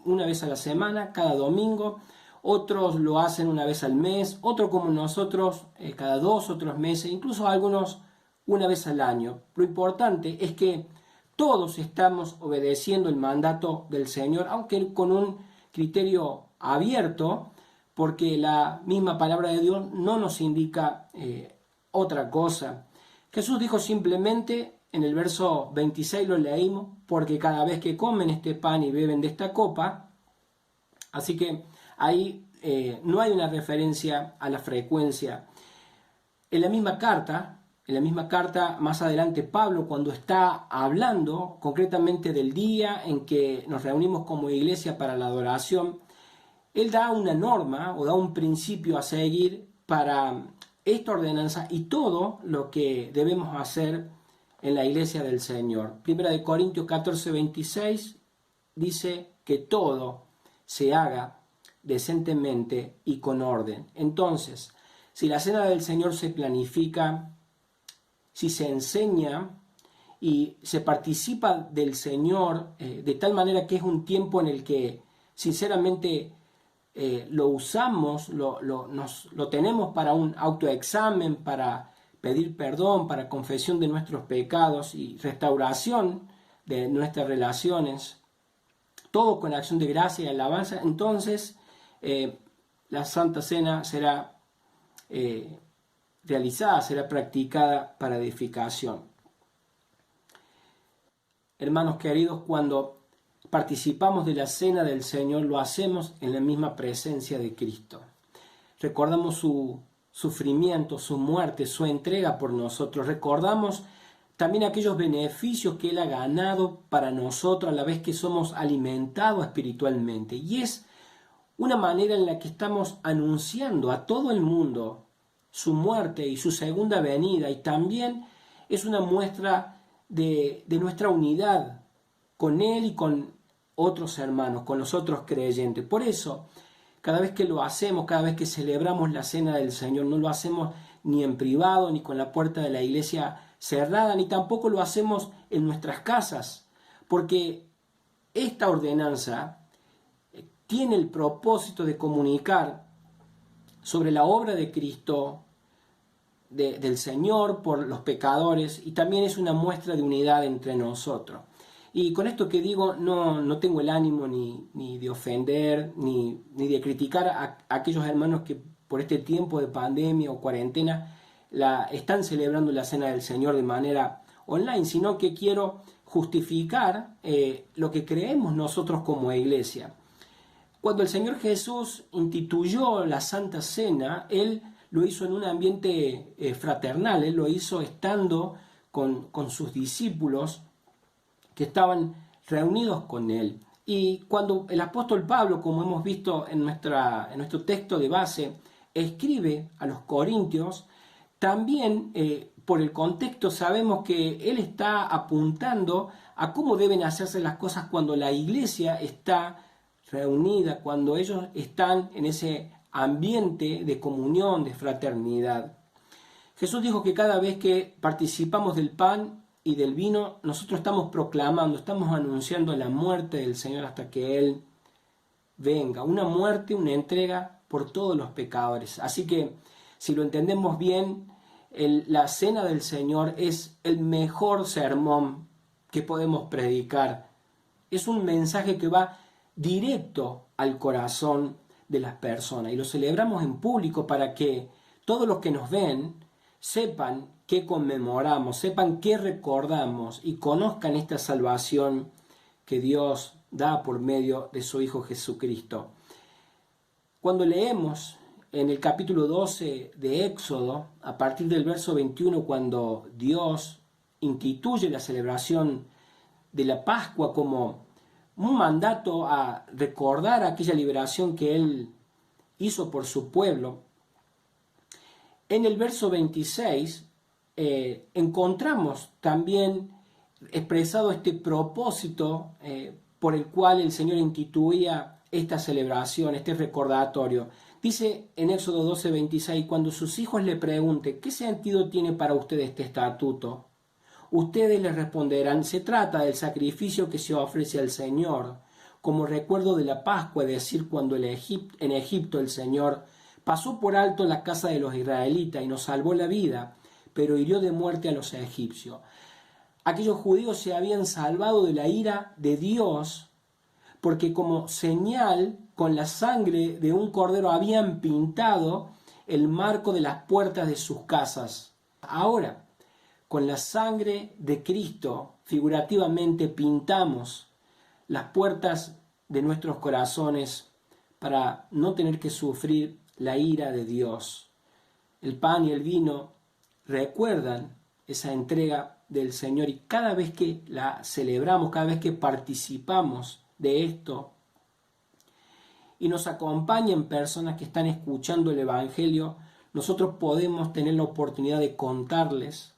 una vez a la semana, cada domingo, otros lo hacen una vez al mes, otros como nosotros cada 2 o 3 meses, incluso algunos una vez al año. Lo importante es que todos estamos obedeciendo el mandato del Señor, aunque con un criterio abierto, porque la misma palabra de Dios no nos indica otra cosa. Jesús dijo simplemente, en el verso 26 lo leímos, porque cada vez que comen este pan y beben de esta copa, así que ahí no hay una referencia a la frecuencia. En la misma carta, más adelante Pablo, cuando está hablando concretamente del día en que nos reunimos como iglesia para la adoración, él da una norma o da un principio a seguir para esta ordenanza y todo lo que debemos hacer en la iglesia del Señor. Primera de Corintios 14, 26 dice que todo se haga decentemente y con orden. Entonces, si la cena del Señor se planifica, si se enseña y se participa del Señor de tal manera que es un tiempo en el que sinceramente lo usamos, lo tenemos para un autoexamen, para pedir perdón, para confesión de nuestros pecados y restauración de nuestras relaciones, todo con acción de gracia y alabanza. Entonces la Santa Cena será realizada, será practicada para edificación. Hermanos queridos, cuando participamos de la cena del Señor, lo hacemos en la misma presencia de Cristo. Recordamos su sufrimiento, su muerte, su entrega por nosotros. Recordamos también aquellos beneficios que Él ha ganado para nosotros a la vez que somos alimentados espiritualmente. Y es una manera en la que estamos anunciando a todo el mundo su muerte y su segunda venida, y también es una muestra de nuestra unidad con Él y con otros hermanos, con los otros creyentes. Por eso, cada vez que lo hacemos, cada vez que celebramos la cena del Señor, no lo hacemos ni en privado, ni con la puerta de la iglesia cerrada, ni tampoco lo hacemos en nuestras casas, porque esta ordenanza tiene el propósito de comunicar sobre la obra de Cristo, del Señor por los pecadores, y también es una muestra de unidad entre nosotros. Y con esto que digo, no tengo el ánimo ni de ofender, ni de criticar a aquellos hermanos que por este tiempo de pandemia o cuarentena están celebrando la Cena del Señor de manera online, sino que quiero justificar lo que creemos nosotros como iglesia. Cuando el Señor Jesús instituyó la Santa Cena, Él lo hizo en un ambiente fraternal, Él lo hizo estando con sus discípulos que estaban reunidos con Él. Y cuando el apóstol Pablo, como hemos visto en nuestro texto de base, escribe a los corintios, también por el contexto sabemos que él está apuntando a cómo deben hacerse las cosas cuando la iglesia está reunida, cuando ellos están en ese ambiente de comunión, de fraternidad. Jesús dijo que cada vez que participamos del pan y del vino, nosotros estamos proclamando, estamos anunciando la muerte del Señor hasta que Él venga. Una muerte, una entrega por todos los pecadores. Así que, si lo entendemos bien, la cena del Señor es el mejor sermón que podemos predicar. Es un mensaje que va directo al corazón de las personas y lo celebramos en público para que todos los que nos ven sepan qué conmemoramos, sepan qué recordamos y conozcan esta salvación que Dios da por medio de su Hijo Jesucristo. Cuando leemos en el capítulo 12 de Éxodo, a partir del verso 21, cuando Dios instituye la celebración de la Pascua como un mandato a recordar aquella liberación que Él hizo por su pueblo, en el verso 26 encontramos también expresado este propósito por el cual el Señor instituía esta celebración, este recordatorio. Dice en Éxodo 12, 26, cuando sus hijos le pregunten, ¿qué sentido tiene para ustedes este estatuto? Ustedes les responderán, se trata del sacrificio que se ofrece al Señor, como recuerdo de la Pascua, es decir, cuando en Egipto el Señor pasó por alto la casa de los israelitas y nos salvó la vida, pero hirió de muerte a los egipcios. Aquellos judíos se habían salvado de la ira de Dios porque como señal con la sangre de un cordero habían pintado el marco de las puertas de sus casas. Ahora, con la sangre de Cristo, figurativamente pintamos las puertas de nuestros corazones para no tener que sufrir la ira de Dios. El pan y el vino recuerdan esa entrega del Señor y cada vez que la celebramos, cada vez que participamos de esto y nos acompañan personas que están escuchando el Evangelio, nosotros podemos tener la oportunidad de contarles,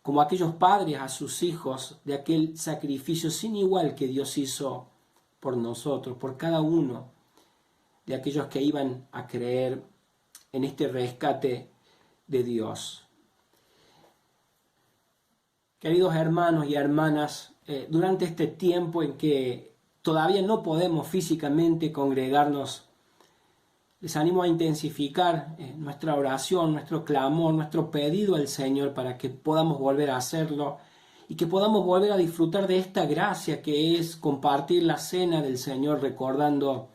como aquellos padres a sus hijos, de aquel sacrificio sin igual que Dios hizo por nosotros, por cada uno de aquellos que iban a creer en este rescate de Dios. Queridos hermanos y hermanas, durante este tiempo en que todavía no podemos físicamente congregarnos, les animo a intensificar nuestra oración, nuestro clamor, nuestro pedido al Señor para que podamos volver a hacerlo y que podamos volver a disfrutar de esta gracia que es compartir la cena del Señor recordando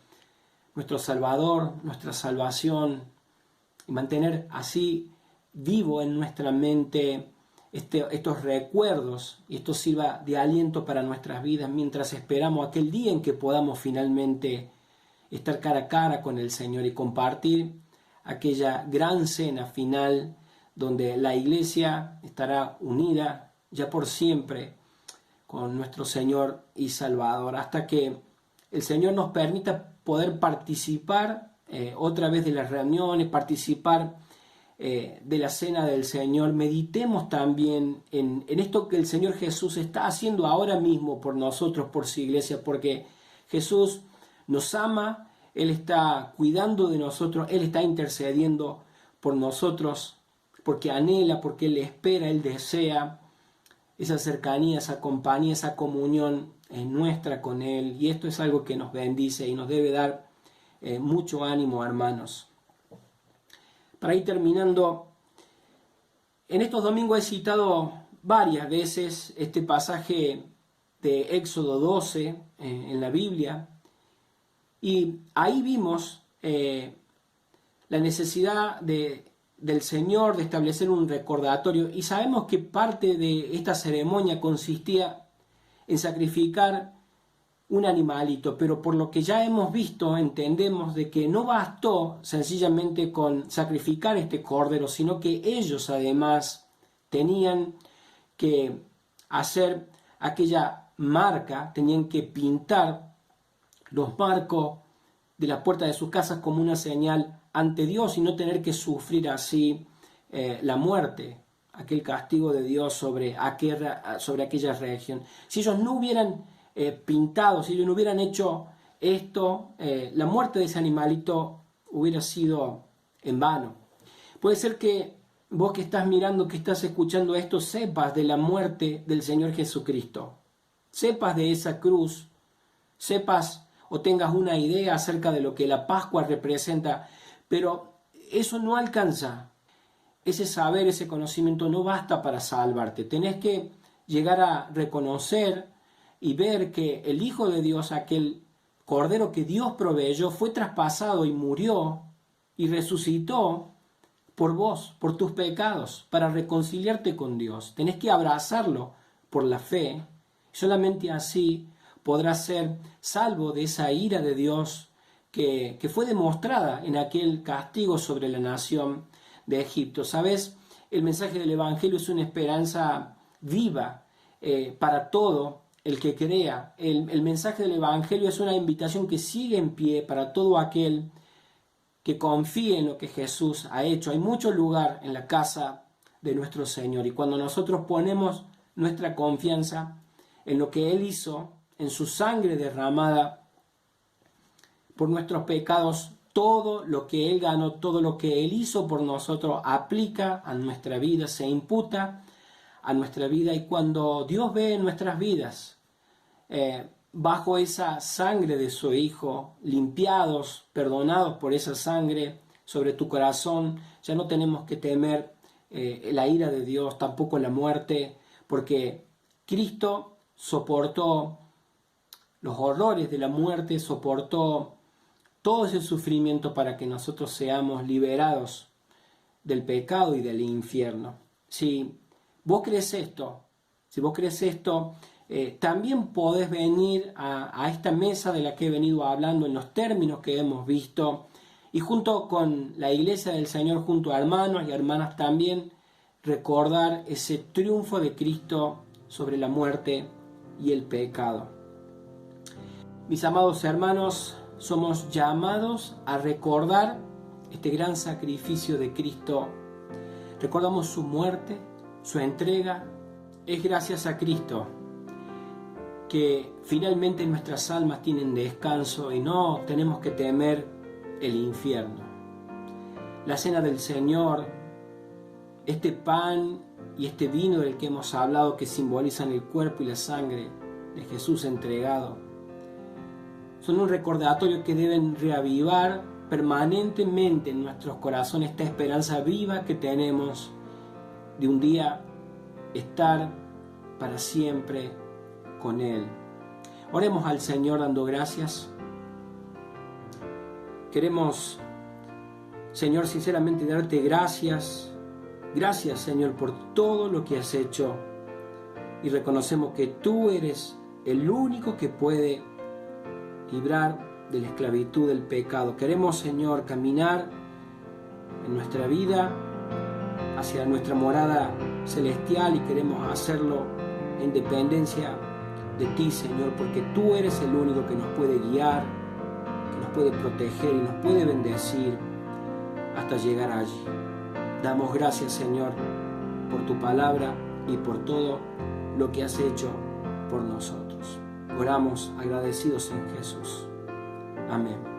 nuestro Salvador, nuestra salvación y mantener así vivo en nuestra mente estos recuerdos, y esto sirva de aliento para nuestras vidas mientras esperamos aquel día en que podamos finalmente estar cara a cara con el Señor y compartir aquella gran cena final donde la iglesia estará unida ya por siempre con nuestro Señor y Salvador, hasta que el Señor nos permita poder participar otra vez de las reuniones, participar de la cena del Señor. Meditemos también en esto que el Señor Jesús está haciendo ahora mismo por nosotros, por su iglesia, porque Jesús nos ama, Él está cuidando de nosotros, Él está intercediendo por nosotros, porque anhela, porque Él espera, Él desea esa cercanía, esa compañía, esa comunión nuestra con Él, y esto es algo que nos bendice y nos debe dar mucho ánimo, hermanos. Para ir terminando, en estos domingos he citado varias veces este pasaje de Éxodo 12 en la Biblia, y ahí vimos la necesidad del Señor de establecer un recordatorio, y sabemos que parte de esta ceremonia consistía en sacrificar un animalito, pero por lo que ya hemos visto, entendemos de que no bastó sencillamente con sacrificar este cordero, sino que ellos además tenían que hacer aquella marca, tenían que pintar los marcos de la puerta de sus casas como una señal ante Dios y no tener que sufrir así la muerte, aquel castigo de Dios sobre aquella región. Si ellos no hubieran pintado, si ellos no hubieran hecho esto, la muerte de ese animalito hubiera sido en vano. Puede ser que vos que estás mirando, que estás escuchando esto, sepas de la muerte del Señor Jesucristo, sepas de esa cruz, sepas o tengas una idea acerca de lo que la Pascua representa, pero eso no alcanza. Ese saber, ese conocimiento no basta para salvarte. Tenés que llegar a reconocer y ver que el Hijo de Dios, aquel Cordero que Dios proveyó, fue traspasado y murió y resucitó por vos, por tus pecados, para reconciliarte con Dios. Tenés que abrazarlo por la fe. Solamente así podrás ser salvo de esa ira de Dios que fue demostrada en aquel castigo sobre la nación de Egipto. ¿Sabes? El mensaje del Evangelio es una esperanza viva para todo el que crea. El mensaje del Evangelio es una invitación que sigue en pie para todo aquel que confíe en lo que Jesús ha hecho. Hay mucho lugar en la casa de nuestro Señor, y cuando nosotros ponemos nuestra confianza en lo que Él hizo, en su sangre derramada por nuestros pecados, todo lo que Él ganó, todo lo que Él hizo por nosotros aplica a nuestra vida, se imputa a nuestra vida, y cuando Dios ve en nuestras vidas, bajo esa sangre de su Hijo, limpiados, perdonados por esa sangre sobre tu corazón, ya no tenemos que temer la ira de Dios, tampoco la muerte, porque Cristo soportó los horrores de la muerte, soportó todo ese sufrimiento para que nosotros seamos liberados del pecado y del infierno. Si vos crees esto, también podés venir a esta mesa de la que he venido hablando en los términos que hemos visto, y junto con la iglesia del Señor, junto a hermanos y hermanas también, recordar ese triunfo de Cristo sobre la muerte y el pecado. Mis amados hermanos, somos llamados a recordar este gran sacrificio de Cristo. Recordamos su muerte, su entrega. Es gracias a Cristo que finalmente nuestras almas tienen descanso y no tenemos que temer el infierno. La cena del Señor, este pan y este vino del que hemos hablado, que simbolizan el cuerpo y la sangre de Jesús entregado, son un recordatorio que deben reavivar permanentemente en nuestros corazones esta esperanza viva que tenemos de un día estar para siempre con Él. Oremos al Señor dando gracias. Queremos, Señor, sinceramente darte gracias. Gracias, Señor, por todo lo que has hecho. Y reconocemos que tú eres el único que puede librar de la esclavitud del pecado. Queremos, Señor, caminar en nuestra vida hacia nuestra morada celestial y queremos hacerlo en dependencia de ti, Señor, porque tú eres el único que nos puede guiar, que nos puede proteger y nos puede bendecir hasta llegar allí. Damos gracias, Señor, por tu palabra y por todo lo que has hecho por nosotros. Oramos agradecidos en Jesús. Amén.